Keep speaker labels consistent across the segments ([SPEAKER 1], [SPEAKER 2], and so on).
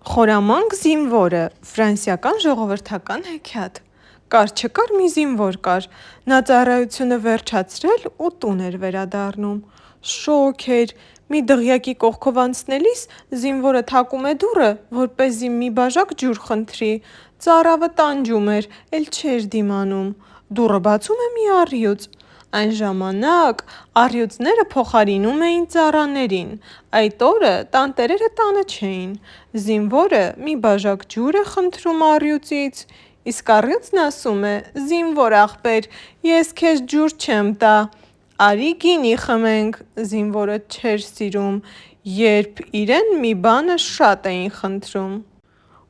[SPEAKER 1] Խորամանկ զինվորը ֆրանսիական ժողովրդական հեքիաթ։ Կար չկար մի զինվոր կար, նա ծառայությունը վերջացրել ու տուն էր վերադառնում։ Շոգ էր, մի դղյակի կողքով անցնելիս զինվորը թակում է դուռը, որպեսզի մի բաժակ ջուր խնդրի։ Ծառավը տանջում էր, էլ չէր դիմանում։ Դուռը բացում է մի առյուծ։ Այն ժամանակ առյուծները փոխարինում էին ծառաներին։ Այդ օրը տանտերերը տանը չէին։ Զինվորը մի բաժակ ջուր է խնդրում առյուծից, իսկ առյուծն ասում է. «Զինվոր ախպեր, ես քեզ ջուր չեմ տա, արի գինի խմենք»։ Զինվորը չէր սիրում, երբ իրեն մի բանը շատ էին խնդրում։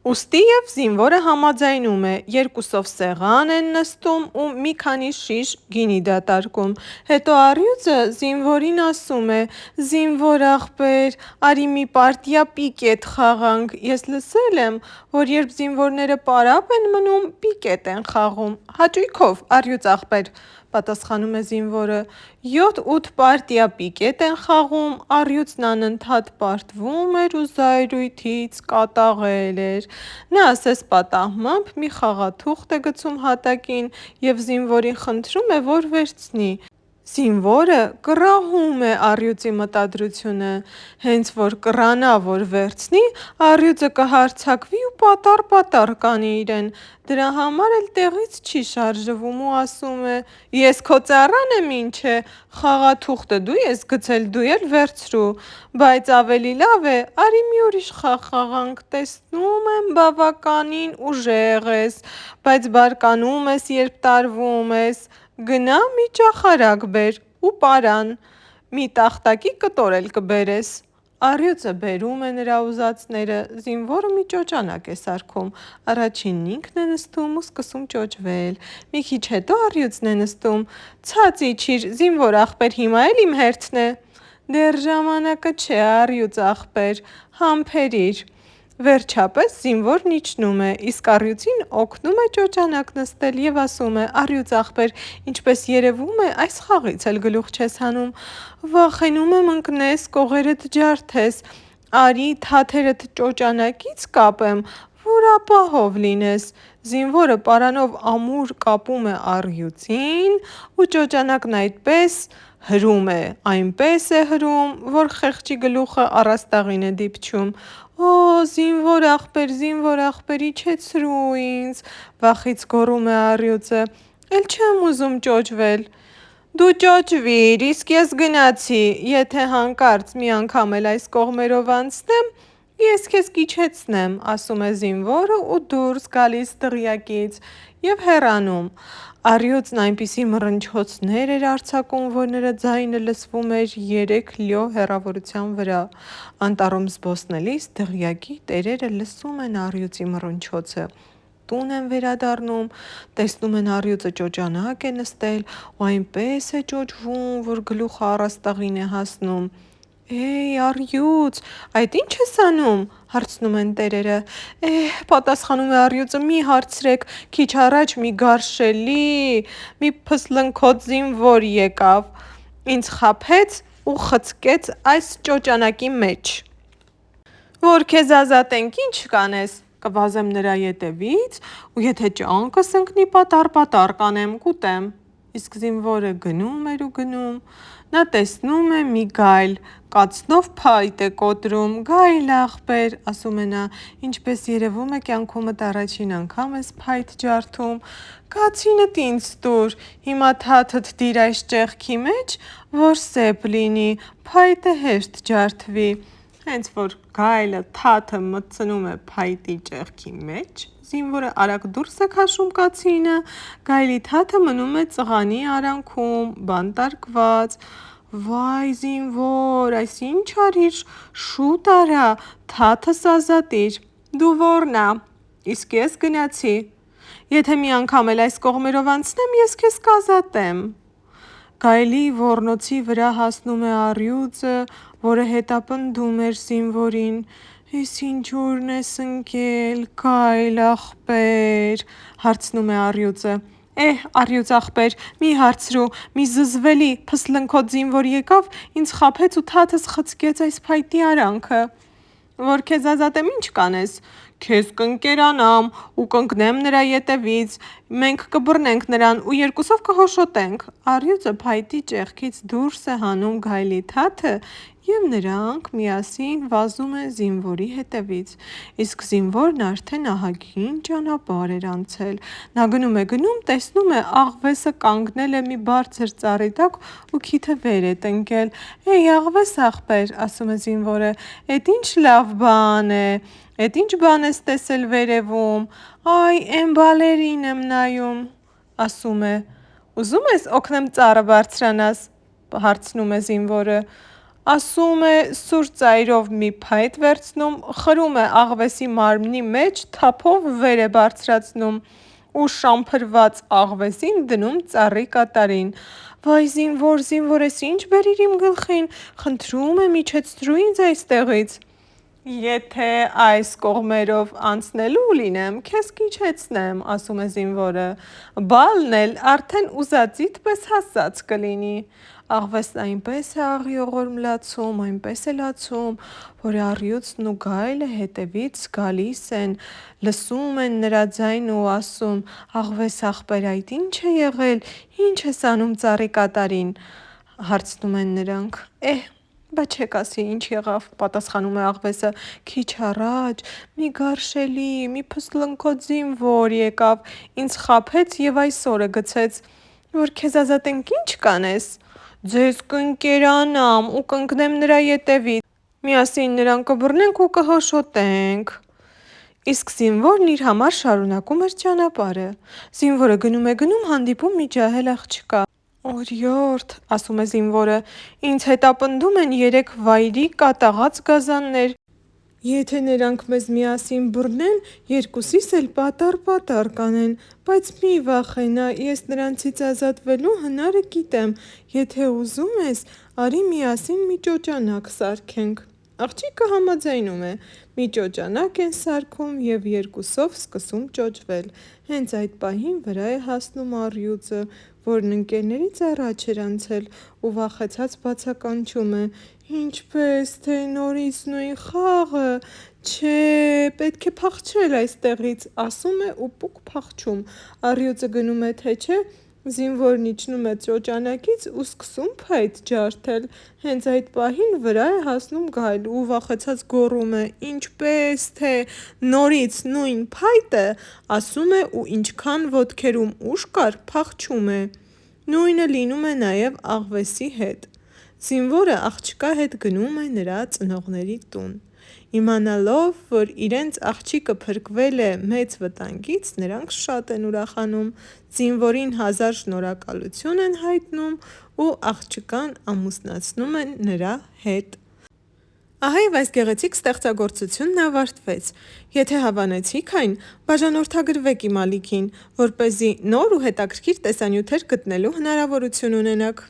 [SPEAKER 1] Ուստի և զինվորը համաձայնում է, երկուսով սեղան են նստում ու մի քանի շիշ գինի դատարկում։ Հետո առյուծը զինվորին ասում է. «Զինվոր ախպեր, արի մի պարտիա պիկետ խաղանք, ես լսել եմ, որ երբ զինվորները պարապ են մնում, պիկետ են խաղում»։ «Հաճույքով, առյուծ ախպեր», պատասխանում է զինվորը։ 7-8 պարտիա պիկետ են խաղում, առյուծն անընդհատ պարտվում էր ու զայրույթից կատաղել էր։ Նա ասես պատահմամբ մի խաղաթուղթ է գցում հատակին և զինվորին խնդրում է, որ վերցնի։ Զինվորը կռահում է առյուծի մտադրությունը։ Հենց որ կռանա, որ վերցնի, առյուծը կհարձակվի ու պատառ կանի իրեն։ Դրա համար էլ տեղից չի շարժվում ու ասում է. «Ես քո ծառան եմ, ինչ է, խաղաթուղթը դու ես գցել, դու էլ վերցրու։ Բայց ավելի լավ է, արի մի ուրիշ խաղ խաղանք, տեսնում եմ բավականին ուժեղ ես, բայց բարկանում ես, երբ տարվում ես, գնա մի ճախարակ բեր ու պարան, մի տախտակի կտոր էլ կբերես»։ Առյուծը բերում է նրա ուզածները, զինվորը մի ճոճանակ է սարքում, առաջինն ինքն է նստում ու սկսում ճոճվել, մի քիչ հետո առյուծն է նստում։ «Ցած իջիր, զինվոր ախպեր, հիմա էլ իմ հերթն է»։ «Դեռ ժամանակը չէ, առյուծ ախպեր, համբերիր»։ Վերջապես զինվորն իջնում է, իսկ առյուծին օգնում է ճոճանակ նստել և ասում է. «Առյուծ ախպեր, ինչպես երևում է, այս խաղից էլ գլուխ չես հանում։ Վախենում եմ ընկնես, կողերդ ջարդես, արի թաթերդ ճոճանակից կապեմ, որ ապահով լինես»։ Զինվորը պարանով ամուր կապում է առյուծին ու ճոճանակն այնպես է հրում, որ խեղճի գլուխը առաստաղին է դիպչում։ «Օ, զինվոր ախպեր, իջեցրու ինձ», վախից գոռում է առյուծը, «էլ չեմ ուզում ճոճվել»։ «Դու ճոճվիր, իսկ ես գնացի, եթե հանկարծ մի անգամ էլ այս կողմերով անցնեմ, ես քեզ կիջեցնեմ», ասում է զինվորը ու դուրս գալիս դղյակից և հեռանում։ Առյուծն այնպիսի մռնչոցներ էր արձակում, որ նրա ձայնը լսվում էր 3 լյո հեռավորության վրա։ Անտառում զբոսնելիս դղյակի տերերը լսում են առյուծի մռնչոցը։ Տուն են վերադառնում, տեսնում են առյուծը ճոճանակ է նստել ու այնպես է ճոճվում, որ գլուխը առաստաղին է հասնում։ «Էյ, առյուծ, այդ ի՞նչ ես անում», հարցնում են տերերը։ Պատասխանում է առյուծը, «մի հարցրեք, քիչ առաջ մի գարշելի, մի փսլնքոտ զինվոր եկավ, ինձ խաբեց ու խցկեց այս ճոճանակի մեջ։ Որ քեզ ազատենք, ի՞նչ կանես։ Կվազեմ նրա ետևից ու եթե ճանկս ընկնի, պատառ կանեմ, կուտեմ»։ Իսկ զինվորը գնում էր ու գնում։ Նա տեսնում է մի գայլ, կացնով փայտ է կոտրում։ «Գայլ ախպեր», ասում է նա, «ինչպես երևում է, կյանքումդ առաջին անգամ ես փայտ ջարդում։ Կացինդ ինձ տուր, հիմա թաթդ դիր այս ճեղքի մեջ, որ սեպ լինի, փայտը հեշտ ջարդվի»։ Հենց որ գայլը թաթը մտցնում է փայտի ճեղքի մեջ, զինվորը արագ դուրս է քաշում կացինը, գայլի թաթը մնում է ծղանի արանքում, բանտարկված։ «Վայ, զինվոր, այս ի՞նչ արիր, շուտ արա, թաթս ազատիր»։ «Դու ոռնա, իսկ ես գնացի, եթե մի անգամ էլ այս կողմերով անցնեմ, ես քեզ կազատեմ»։ Գայլի ոռնոցի վրա հասնում է առյուծը, որը հետապնդում էր զինվորին։ «Էս ինչ օրն ես ընկել, գայլ ախպեր», հարցնում է առյուծը։ «Առյուծ ախպեր, մի հարցրու, մի զզվելի, փսլնքոտ զինվոր եկավ, ինձ խաբեց ու թաթս խցկեց այս փայտի արանքը»։ Որ քեզ ազատեմ ինչ կանես, քեզ կընկերանամ ու կընկնեմ նրա ետևից, մենք կբռնենք նրան ու երկուսով կհոշոտենք։ Առյուծը փայտի ճեղքից դուրս է հանում գայլի թաթը և նրանք միասին վազում են զինվորի հետևից, իսկ զինվորն արդեն ահագին ճանապարհ էր անցել։ Նա գնում է, տեսնում է աղվեսը կանգնել է մի բարձր ծառի տակ ու քիթը վեր է տնկել։ «Էй, աղվես ախպեր», ասում է զինվորը, «էդ ինչ լավ բան է, էդ ինչ բան ես տեսել վերևում»։ «Այ, էն բալերին եմ նայում», ասում է։ «Ուզում ես օգնեմ ծառը բարձրանաս», հարցնում է զինվորը։ Ասում է սուր ծայրով մի փայտ վերցնում, խրում է աղվեսի մարմնի մեջ, թափով վեր է բարձրացնում ու շամփրված աղվեսին դնում ծառի կատարին։ «Վայ զինվոր, ես ինչ բերիր իմ գլխին, խնդրում եմ իջեցրու ինձ այստեղից»։ «Եթե այս կողմերով անցնելու լինեմ, քեզ կիջեցնեմ», ասում է զինվորը, «բալն էլ արդեն ուզածիդ պես հասած կլինի»։ Աղվեսն այնպես է աղիողորմ լացում, այնպես է լացում, որ առյուծն ու գայլը հետևից գալիս են, լսում են նրա ձայնը ու ասում. «Աղվես ախպեր, այդ ինչ է եղել, ինչ ես անում ծառի կատարին»։ Հարցնում են նրանք. Բա չեք ասի ինչ եղավ, պատասխանում է աղվեսը, քիչ առաջ մի գարշելի, մի փսլնքոտ զինվոր եկավ, ինձ խաբեց և այսօրը գցեց, որ քեզ ազատենք ինչ կանես, ձեզ կընկերանամ ու կընկնեմ նրա ետևից, միասին նրան կբռնենք ու կհոշոտենք։ Իսկ զինվորն իր համար շարունակում էր ճանապարհը։ Զինվորը գնում է, հանդիպում մի ջահել աղջկա։ «Օրիորդ», ասում է զինվորը, «ինձ հետապնդում են 3 վայրի կատաղած գազաններ։ Եթե նրանք մեզ միասին բռնեն, երկուսիս էլ պատառ կանեն, բայց մի վախենա, ես նրանցից ազատվելու հնարը գիտեմ, եթե ուզում ես, արի միասին մի ճոճանակ սարքենք»։ Աղջիկը համաձայնում է, մի ճոճանակ են սարքում և երկուսով սկսում ճոճվել։ Հենց այդ պահին վրա է հասնում առյուծը, որն ընկերներից առաջ էր անցել ու վախեցած բացականչում է. «Ինչպե՞ս, թե նորից նույն խաղը, չէ, պետք է փախչել այստեղից», ասում է ու պուկ փախչում։ Առյուծը գնում է, թե չէ, զինվորն իջնում է ճոճանակից ու սկսում փայտ ջարդել։ Հենց այդ պահին վրա է հասնում գայլը ու վախեցած գոռում է. «Ինչպե՞ս, թե նորից նույն փայտը», ասում է ու ինչքան ոտքերում ուժ կար, փախչում է։ Նույնը լինում է նաև աղվեսի հետ։ Զինվորը աղջկա հետ գնում է նրա ծնողների տուն։ Իմանալով, որ իրենց աղջիկը փրկվել է մեծ վտանգից, նրանք շատ են ուրախանում, զինվորին 1000 շնորհակալություն են հայտնում ու աղջկան ամուսնացնում են նրա հետ։ Ահա և այս գեղեցիկ ստեղծագործությունն ավարտվեց։ Եթե հավանեցիք այն, բաժանորդագրվեք իմ ալիքին, որպեսզի նոր ու հետաքրքիր տեսանյութեր գտնելու հնարավորություն ունենաք։